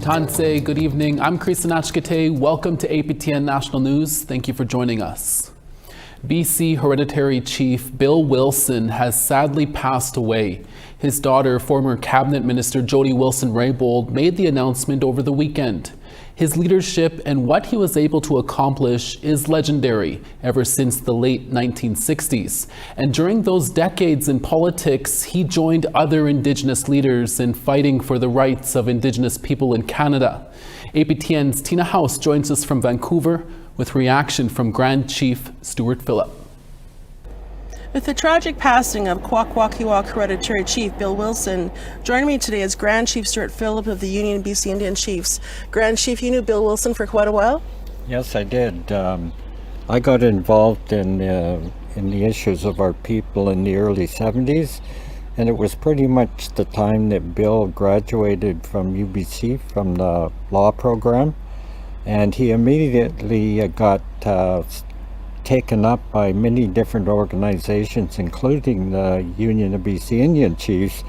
Tanse, good evening. I'm Joyce Echaquan. Welcome to APTN National News. Thank you for joining us. BC Hereditary Chief Bill Wilson has sadly passed away. His daughter, former Cabinet Minister Jody Wilson-Raybould, made the announcement over the weekend. His leadership and what he was able to accomplish is legendary ever since the late 1960s. And during those decades in politics, he joined other Indigenous leaders in fighting for the rights of Indigenous people in Canada. APTN's Tina House joins us from Vancouver with reaction from Grand Chief Stuart Phillip. With the tragic passing of Kwakwaka'wakw Hereditary Chief Bill Wilson, joining me today is Grand Chief Stuart Phillip of the Union of BC Indian Chiefs. Grand Chief, you knew Bill Wilson for quite a while? Yes, I did. I got involved in the issues of our people in the early 70s, and it was pretty much the time that Bill graduated from UBC, from the law program, and he immediately got taken up by many different organizations, including the Union of BC Indian Chiefs,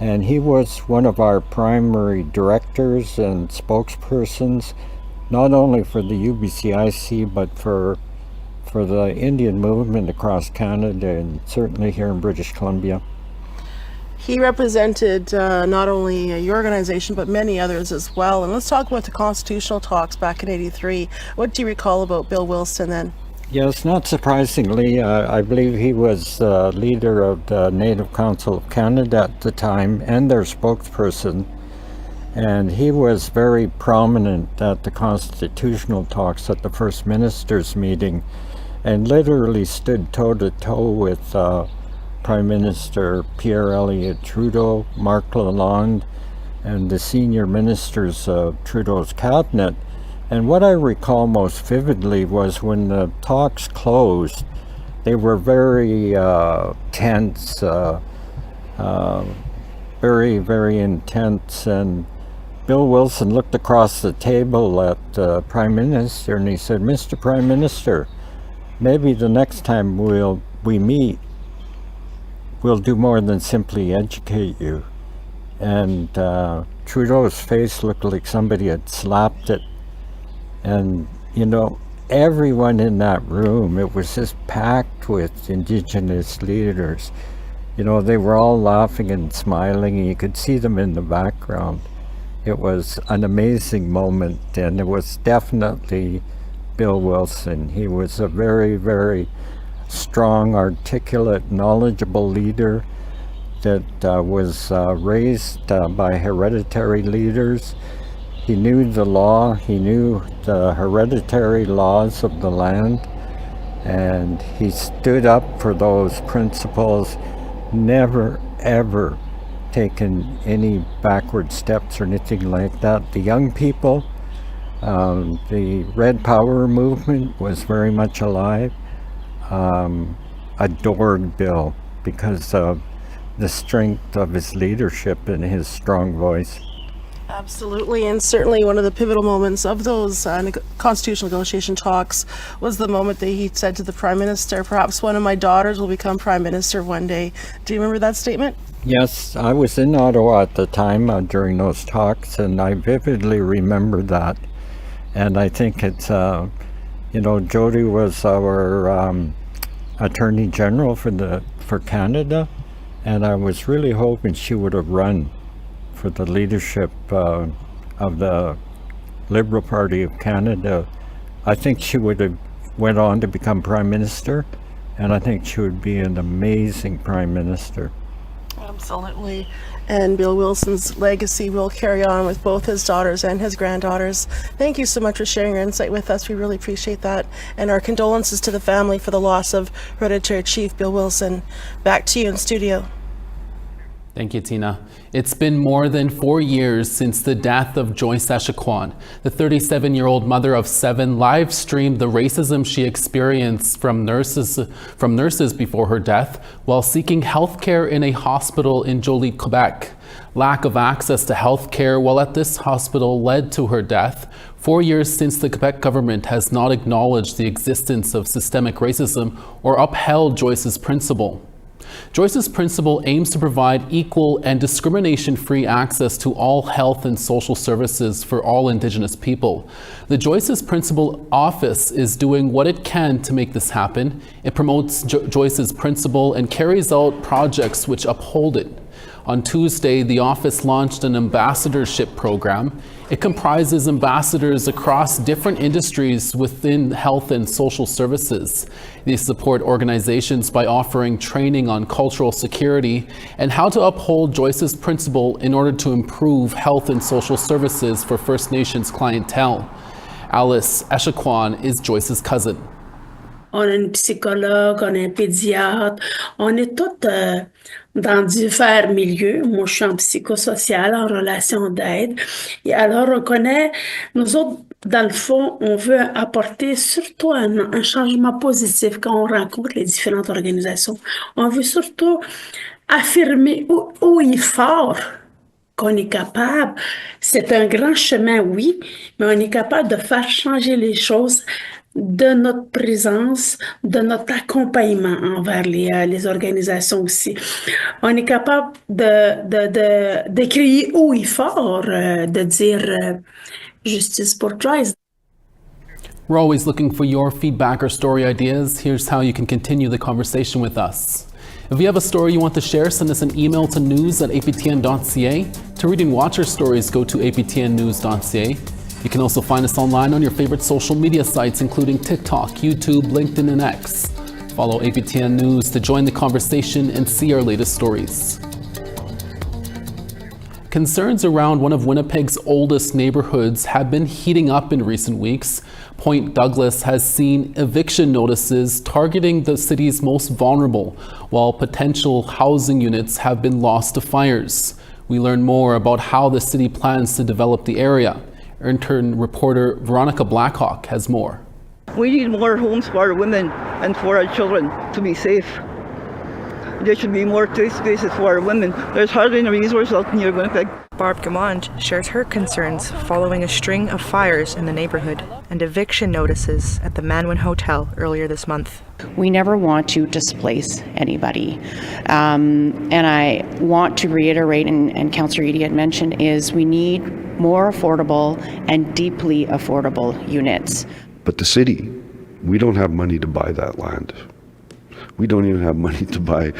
and he was one of our primary directors and spokespersons, not only for the UBCIC but for the Indian movement across Canada and certainly here in British Columbia. He represented not only your organization but many others as well. And let's talk about the constitutional talks back in '83. What do you recall about Bill Wilson then? Yes, not surprisingly, I believe he was leader of the Native Council of Canada at the time and their spokesperson, and he was very prominent at the constitutional talks at the First Minister's meeting and literally stood toe-to-toe with Prime Minister Pierre Elliott Trudeau, Marc Lalonde, and the senior ministers of Trudeau's cabinet. And what I recall most vividly was when the talks closed, they were very tense, very, very intense. And Bill Wilson looked across the table at the Prime Minister and he said, "Mr. Prime Minister, maybe the next time we meet, we'll do more than simply educate you." And Trudeau's face looked like somebody had slapped it. And, you know, everyone in that room, it was just packed with Indigenous leaders. You know, they were all laughing and smiling, and you could see them in the background. It was an amazing moment, and it was definitely Bill Wilson. He was a very, very strong, articulate, knowledgeable leader that was raised by hereditary leaders. He knew the law, he knew the hereditary laws of the land, and he stood up for those principles, never ever taken any backward steps or anything like that. The young people, the Red Power movement was very much alive, adored Bill because of the strength of his leadership and his strong voice. Absolutely, and certainly one of the pivotal moments of those constitutional negotiation talks was the moment that he said to the Prime Minister, "Perhaps one of my daughters will become Prime Minister one day." Do you remember that statement? Yes, I was in Ottawa at the time during those talks, and I vividly remember that. And I think it's, you know, Jody was our Attorney General for Canada, and I was really hoping she would have run for the leadership of the Liberal Party of Canada. I think she would have went on to become Prime Minister, and I think she would be an amazing Prime Minister. Absolutely. And Bill Wilson's legacy will carry on with both his daughters and his granddaughters. Thank you so much for sharing your insight with us. We really appreciate that. And our condolences to the family for the loss of Hereditary Chief Bill Wilson. Back to you in studio. Thank you, Tina. It's been more than 4 years since the death of Joyce Echaquan. The 37-year-old mother of 7 live streamed the racism she experienced from nurses before her death while seeking health care in a hospital in Joliet, Quebec. Lack of access to health care while at this hospital led to her death. 4 years since the Quebec government has not acknowledged the existence of systemic racism or upheld Joyce's principle. Joyce's principle aims to provide equal and discrimination-free access to all health and social services for all Indigenous people. The Joyce's Principle Office is doing what it can to make this happen. It promotes Joyce's principle and carries out projects which uphold it. On Tuesday, the office launched an ambassadorship program. It comprises ambassadors across different industries within health and social services. They support organizations by offering training on cultural security and how to uphold Joyce's principle in order to improve health and social services for First Nations clientele. Joyce Echaquan is Joyce's cousin. On a un psychologue, on a un pédiatre, on est toutes dans divers milieux. Moi, je suis en psychosocial, en relation d'aide. Et alors, on connaît, nous autres, dans le fond, on veut apporter surtout un changement positif quand on rencontre les différentes organisations. On veut surtout affirmer où il est fort qu'on est capable. C'est un grand chemin, oui, mais on est capable de faire changer les choses de notre présence, de notre accompagnement envers les organisations aussi. On est capable de crier haut et fort, de dire justice pour Joyce. We're always looking for your feedback or story ideas. Here's how you can continue the conversation with us. If you have a story you want to share, send us an email to news@aptn.ca. To read and watch our stories, go to aptnnews.ca. You can also find us online on your favorite social media sites, including TikTok, YouTube, LinkedIn, and X. Follow APTN News to join the conversation and see our latest stories. Concerns around one of Winnipeg's oldest neighborhoods have been heating up in recent weeks. Point Douglas has seen eviction notices targeting the city's most vulnerable, while potential housing units have been lost to fires. We learn more about how the city plans to develop the area. Intern reporter Veronica Blackhawk has more. We need more homes for our women and for our children to be safe. There should be more safe spaces for our women. There's hardly any resources out near Winnipeg. Barb Gamond shares her concerns following a string of fires in the neighborhood and eviction notices at the Manwin Hotel earlier this month. We never want to displace anybody. And I want to reiterate, and Councillor Eady had mentioned, is we need more affordable and deeply affordable units. But the city, we don't have money to buy that land. We don't even have money to buy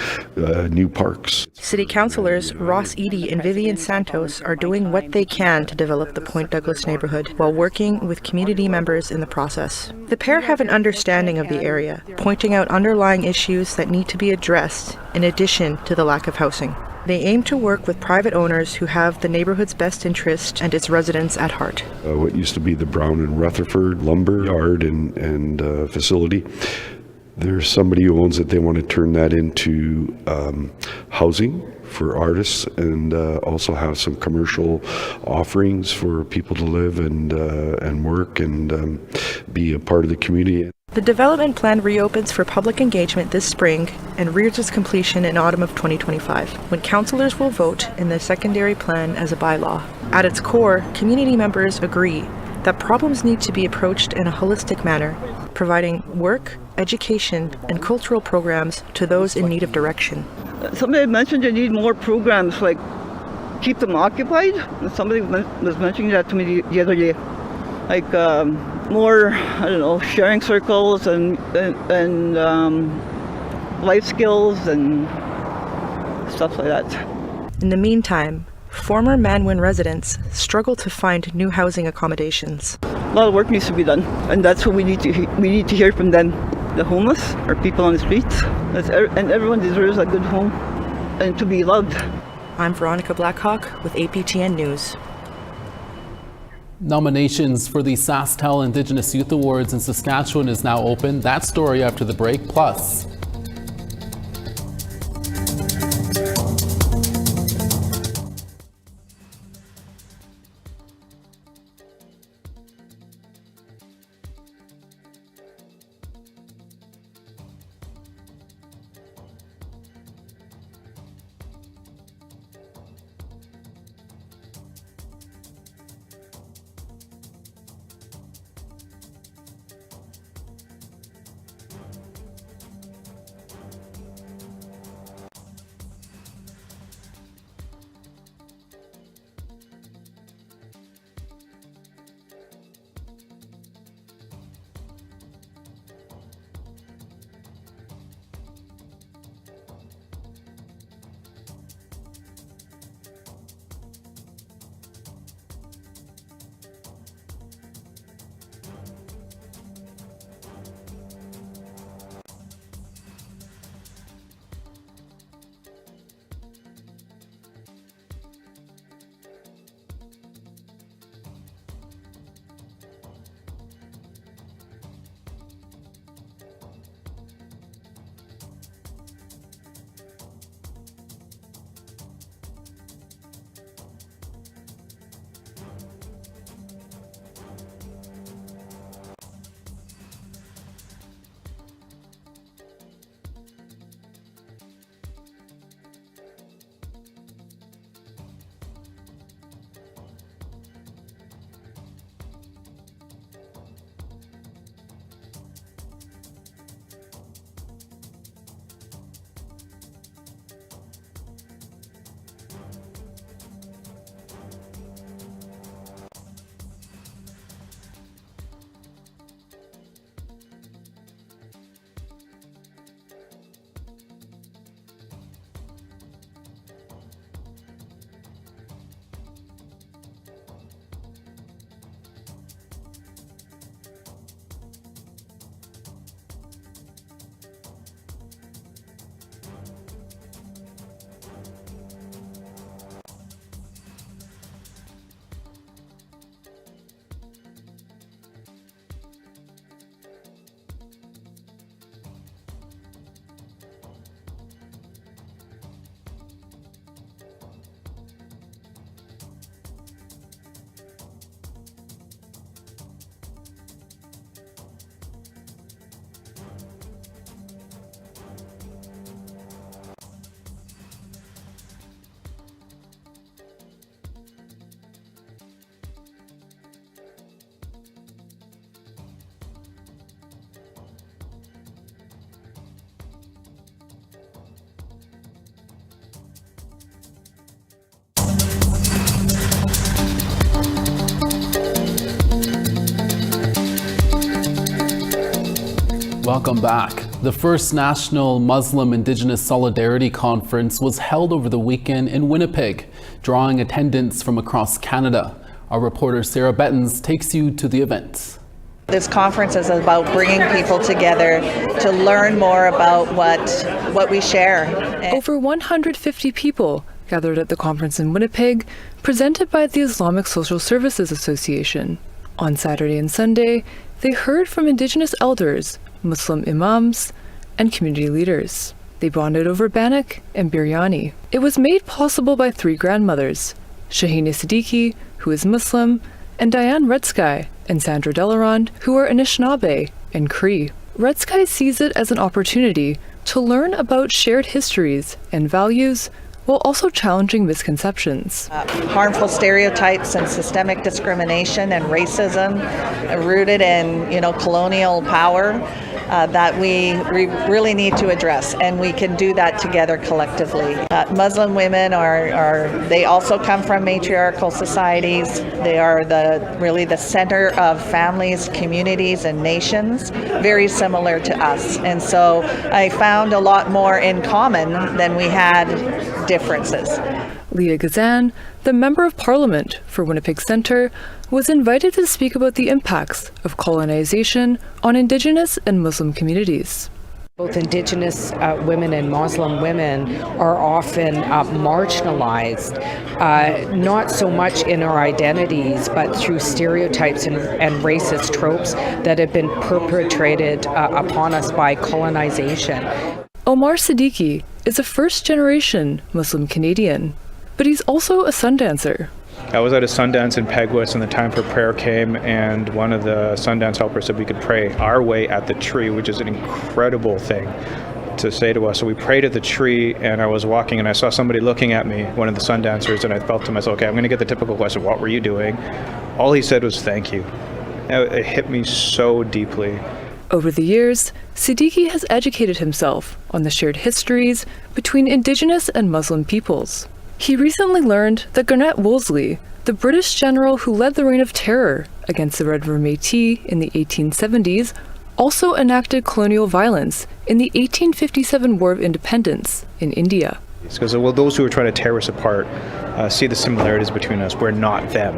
new parks. City councillors Ross Eady and Vivian Santos are doing what they can to develop the Point Douglas neighborhood while working with community members in the process. The pair have an understanding of the area, pointing out underlying issues that need to be addressed in addition to the lack of housing. They aim to work with private owners who have the neighborhood's best interest and its residents at heart. What used to be the Brown and Rutherford lumber yard and facility, there's somebody who owns it. They want to turn that into housing for artists and also have some commercial offerings for people to live and work and be a part of the community. The development plan reopens for public engagement this spring and rears its completion in autumn of 2025, when councillors will vote in the secondary plan as a bylaw. At its core, community members agree that problems need to be approached in a holistic manner, providing work, education, and cultural programs to those in need of direction. Somebody mentioned they need more programs, like keep them occupied. Somebody was mentioning that to me the other day. Like more, I don't know, sharing circles and life skills and stuff like that. In the meantime, former Manwin residents struggle to find new housing accommodations. A lot of work needs to be done, and that's what we need to hear from them. The homeless or people on the streets, and everyone deserves a good home and to be loved. I'm Veronica Blackhawk with APTN News. Nominations for the SaskTel Indigenous Youth Awards in Saskatchewan is now open. That story after the break. Plus, Welcome back. The first national Muslim-Indigenous Solidarity Conference was held over the weekend in Winnipeg, drawing attendance from across Canada. Our reporter Sarah Bettens takes you to the event. This conference is about bringing people together to learn more about what we share. Over 150 people gathered at the conference in Winnipeg, presented by the Islamic Social Services Association. On Saturday and Sunday, they heard from Indigenous elders, Muslim imams, and community leaders. They bonded over bannock and biryani. It was made possible by three grandmothers, Shahina Siddiqui, who is Muslim, and Diane Redsky and Sandra Delarond, who are Anishinaabe and Cree. Redsky sees it as an opportunity to learn about shared histories and values while also challenging misconceptions. Harmful stereotypes and systemic discrimination and racism rooted in, colonial power that we really need to address, and we can do that together collectively. Muslim women they also come from matriarchal societies. They are really the center of families, communities, and nations, very similar to us. And so I found a lot more in common than we had differences. Leah Gazan, the Member of Parliament for Winnipeg Centre, was invited to speak about the impacts of colonization on Indigenous and Muslim communities. Both Indigenous women and Muslim women are often marginalized, not so much in our identities, but through stereotypes and racist tropes that have been perpetrated upon us by colonization. Omar Siddiqui is a first-generation Muslim Canadian, but he's also a Sundancer. I was at a Sundance in Peguis and the time for prayer came, and one of the Sundance helpers said we could pray our way at the tree, which is an incredible thing to say to us. So we prayed at the tree, and I was walking and I saw somebody looking at me, one of the Sundancers, and I felt to myself, okay, I'm going to get the typical question, what were you doing? All he said was thank you. It hit me so deeply. Over the years, Siddiqui has educated himself on the shared histories between Indigenous and Muslim peoples. He recently learned that Garnet Wolseley, the British general who led the Reign of Terror against the Red River Métis in the 1870s, also enacted colonial violence in the 1857 War of Independence in India. Because those who are trying to tear us apart see the similarities between us. We're not them,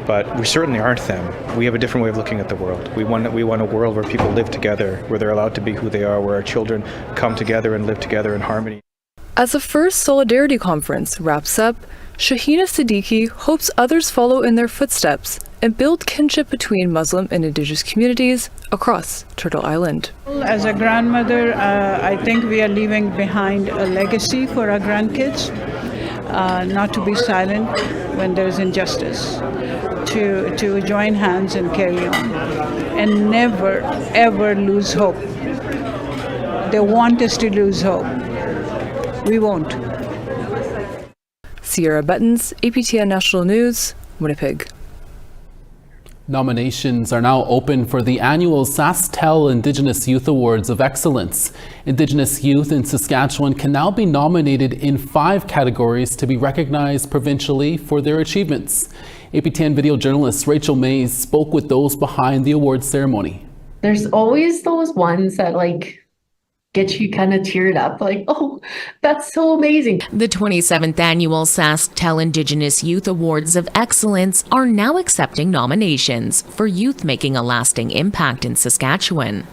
but we certainly aren't them. We have a different way of looking at the world. We want a world where people live together, where they're allowed to be who they are, where our children come together and live together in harmony. As the first Solidarity Conference wraps up, Shahina Siddiqui hopes others follow in their footsteps and build kinship between Muslim and Indigenous communities across Turtle Island. As a grandmother, I think we are leaving behind a legacy for our grandkids, not to be silent when there is injustice, to join hands and carry on, and never, ever lose hope. They want us to lose hope. We won't. Sierra Bettens, APTN National News, Winnipeg. Nominations are now open for the annual SaskTel Indigenous Youth Awards of Excellence. Indigenous youth in Saskatchewan can now be nominated in 5 categories to be recognized provincially for their achievements. APTN video journalist Rachel Mays spoke with those behind the awards ceremony. There's always those ones that get you kind of teared up, oh, that's so amazing. The 27th annual SaskTel Indigenous Youth Awards of Excellence are now accepting nominations for youth making a lasting impact in Saskatchewan.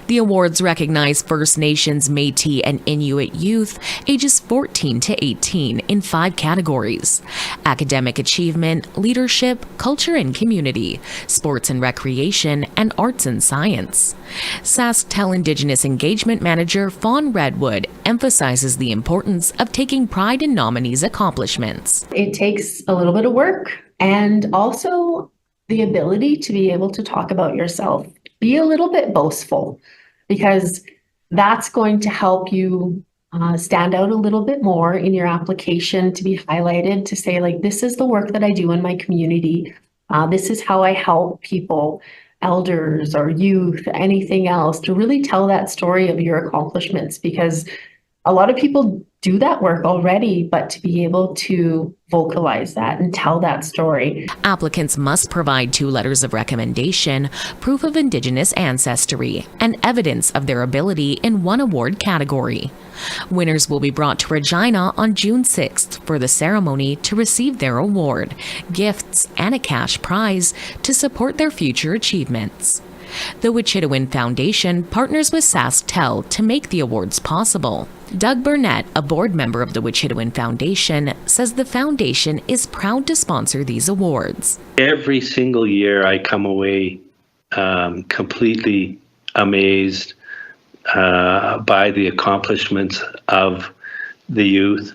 The awards recognize First Nations, Métis, and Inuit youth ages 14 to 18 in 5 categories: academic achievement, leadership, culture and community, sports and recreation, and arts and science. SaskTel Indigenous Engagement Manager Fawn Redwood emphasizes the importance of taking pride in nominees' accomplishments. It takes a little bit of work and also the ability to be able to talk about yourself. Be a little bit boastful, because that's going to help you stand out a little bit more in your application, to be highlighted, to say, this is the work that I do in my community. This is how I help people, elders or youth, anything else, to really tell that story of your accomplishments, because a lot of people do that work already, but to be able to vocalize that and tell that story. Applicants must provide 2 letters of recommendation, proof of Indigenous ancestry, and evidence of their ability in one award category. Winners will be brought to Regina on June 6th for the ceremony to receive their award, gifts, and a cash prize to support their future achievements. The Wichitewin Foundation partners with SaskTel to make the awards possible. Doug Burnett, a board member of the Wichitewin Foundation, says the foundation is proud to sponsor these awards. Every single year I come away completely amazed by the accomplishments of the youth.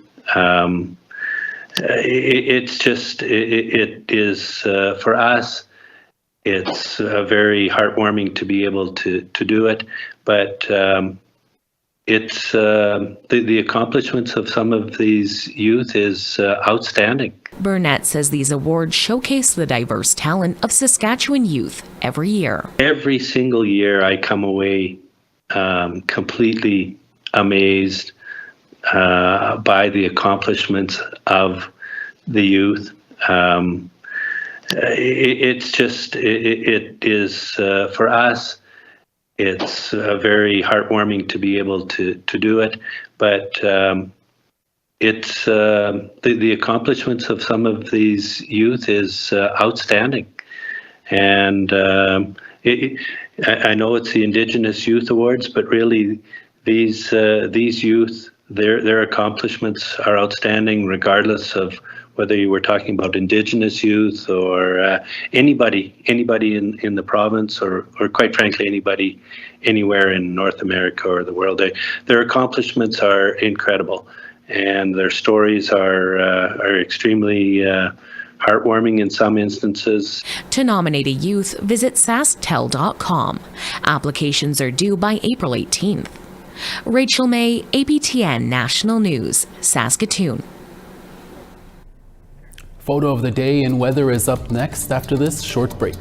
It is for us, it's very heartwarming to be able to do it, but it's the accomplishments of some of these youth is outstanding. Burnett says these awards showcase the diverse talent of Saskatchewan youth every year. Every single year I come away completely amazed by the accomplishments of the youth. It is for us, it's very heartwarming to be able to do it, but it's the accomplishments of some of these youth is outstanding. And I know it's the Indigenous Youth Awards, but really these youth, their accomplishments are outstanding regardless of whether you were talking about Indigenous youth or anybody in the province or quite frankly anybody anywhere in North America or the world. Their accomplishments are incredible, and their stories are extremely heartwarming in some instances. To nominate a youth, visit sasktel.com. Applications are due by April 18th. Rachel May, APTN National News, Saskatoon. Photo of the day and weather is up next after this short break.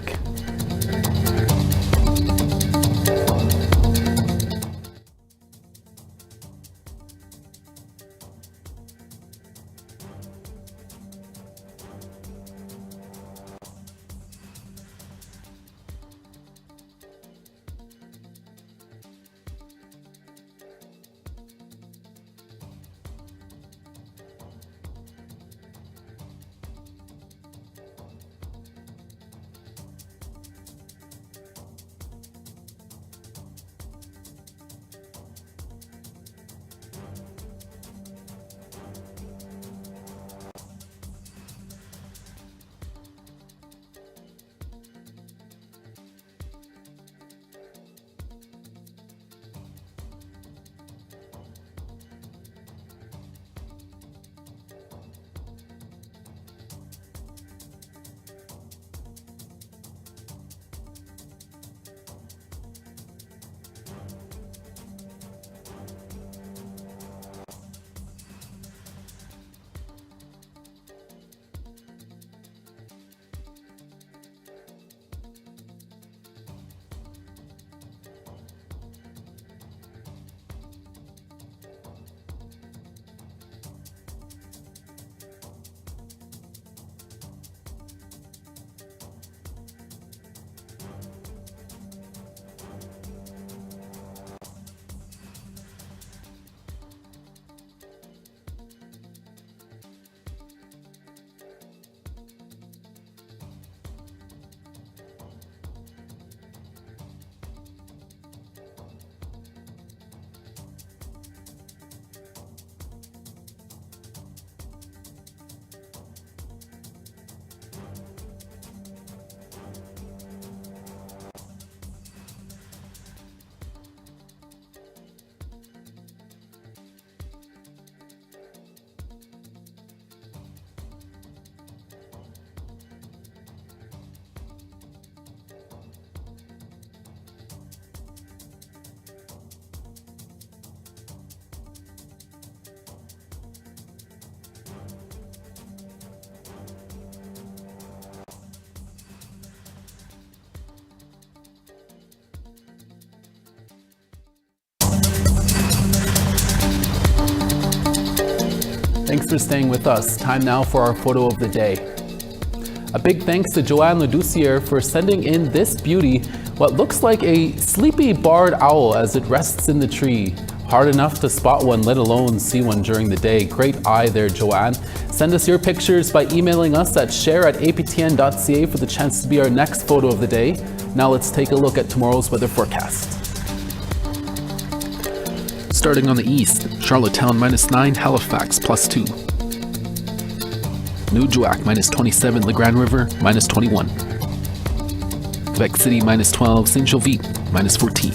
for staying with us. Time now for our photo of the day. A big thanks to Joanne Leducier for sending in this beauty, what looks like a sleepy barred owl as it rests in the tree. Hard enough to spot one, let alone see one during the day. Great eye there, Joanne. Send us your pictures by emailing us at share@aptn.ca for the chance to be our next photo of the day. Now let's take a look at tomorrow's weather forecast. Starting on the east, Charlottetown -9, Halifax +2. Nuujjuaq -27, La Grande River -21. Quebec City -12, St. Jovite -14.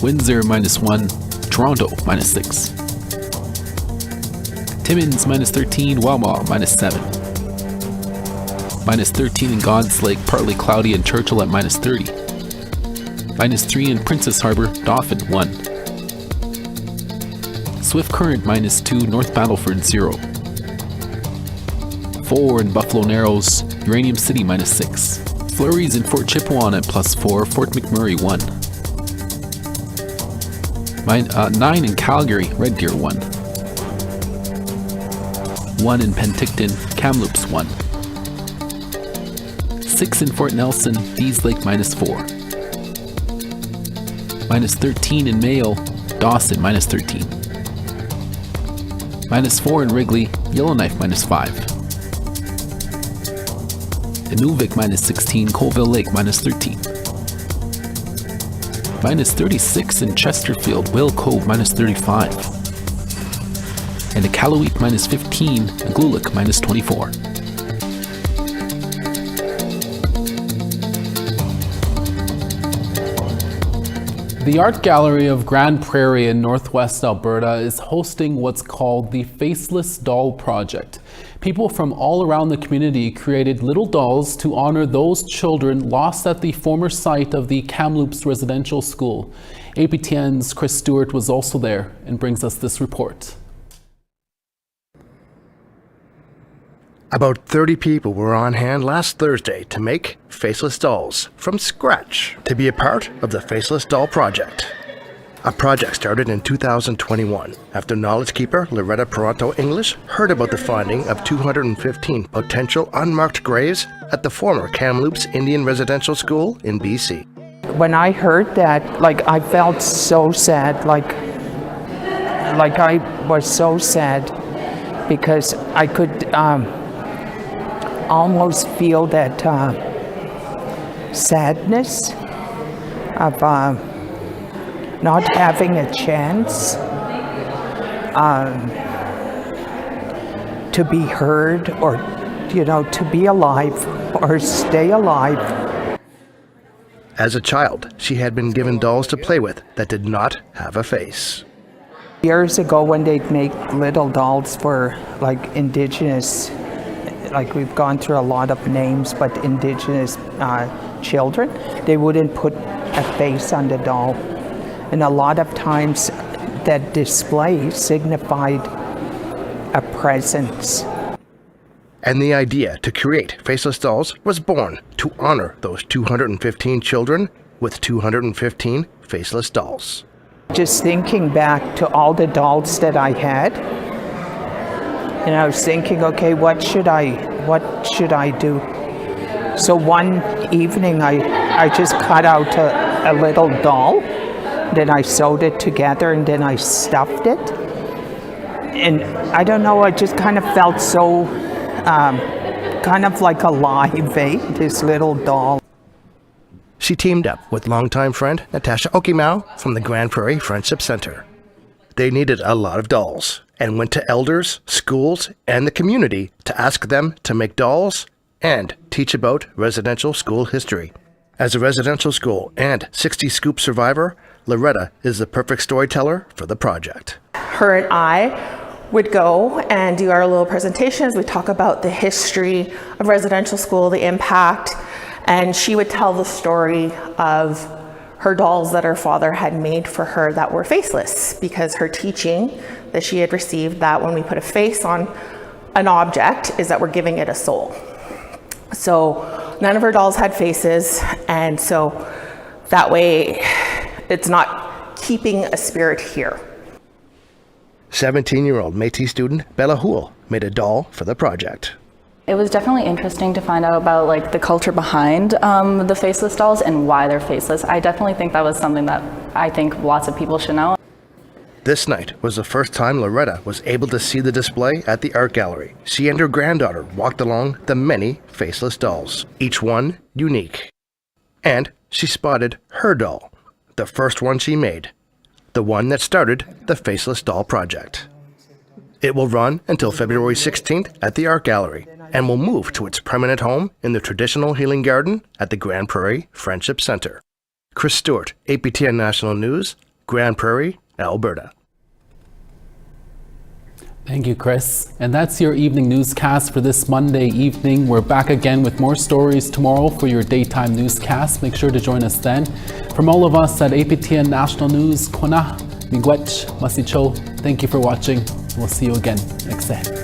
Windsor -1, Toronto -6. Timmins -13, Wawa -7. -13 in God's Lake, partly cloudy, and Churchill at -30. -3 in Princess Harbour, Dauphin 1. Swift Current -2, North Battleford 0. 4 in Buffalo Narrows, Uranium City -6. Flurries in Fort Chipewyan at +4, Fort McMurray 1. 9 in Calgary, Red Deer 1. 1 in Penticton, Kamloops 1. 6 in Fort Nelson, Dees Lake -4. -13 in Mayo, Dawson -13. -4 in Wrigley, Yellowknife -5. Inuvik -16, Colville Lake -13. -36 in Chesterfield, Whale Cove -35. And Iqaluit -15, and Igloolik -24. The Art Gallery of Grande Prairie in Northwest Alberta is hosting what's called the Faceless Doll Project. People from all around the community created little dolls to honor those children lost at the former site of the Kamloops Residential School. APTN's Chris Stewart was also there and brings us this report. About 30 people were on hand last Thursday to make faceless dolls from scratch to be a part of the Faceless Doll Project. A project started in 2021 after knowledge keeper Loretta Peranto English heard about the finding of 215 potential unmarked graves at the former Kamloops Indian Residential School in BC. When I heard that, I felt so sad, like I was so sad because I could almost feel that sadness of not having a chance to be heard or, to be alive or stay alive. As a child, she had been given dolls to play with that did not have a face. Years ago when they'd make little dolls for Indigenous, we've gone through a lot of names, but Indigenous children, they wouldn't put a face on the doll. And a lot of times that display signified a presence. And the idea to create faceless dolls was born to honor those 215 children with 215 faceless dolls. Just thinking back to all the dolls that I had, and I was thinking, okay, what should I do? So one evening I just cut out a little doll, then I sewed it together and then I stuffed it. And I don't know, I just kind of felt so kind of like alive, this little doll. She teamed up with longtime friend Natasha Okimau from the Grande Prairie Friendship Center. They needed a lot of dolls and went to elders, schools, and the community to ask them to make dolls and teach about residential school history. As a residential school and 60 Scoop survivor, Loretta is the perfect storyteller for the project. Her and I would go and do our little presentations. We talk about the history of residential school, the impact, and she would tell the story of her dolls that her father had made for her that were faceless, because her teaching that she had received that when we put a face on an object is that we're giving it a soul. So none of her dolls had faces, and so that way it's not keeping a spirit here. 17-year-old Métis student Bella Houle made a doll for the project. It was definitely interesting to find out about like the culture behind the faceless dolls and why they're faceless. I definitely think that was something that I think lots of people should know. This night was the first time Loretta was able to see the display at the art gallery. She and her granddaughter walked along the many faceless dolls, each one unique. And she spotted her doll, the first one she made, the one that started the Faceless Doll project. It will run until February 16th at the art gallery and will move to its permanent home in the traditional healing garden at the Grand Prairie Friendship Center. Chris Stewart, APTN National News, Grand Prairie, Alberta. Thank you, Chris. And that's your evening newscast for this Monday evening. We're back again with more stories tomorrow for your daytime newscast. Make sure to join us then. From all of us at APTN National News, Kona, Miigwech, Masicho, thank you for watching. We'll see you again next day.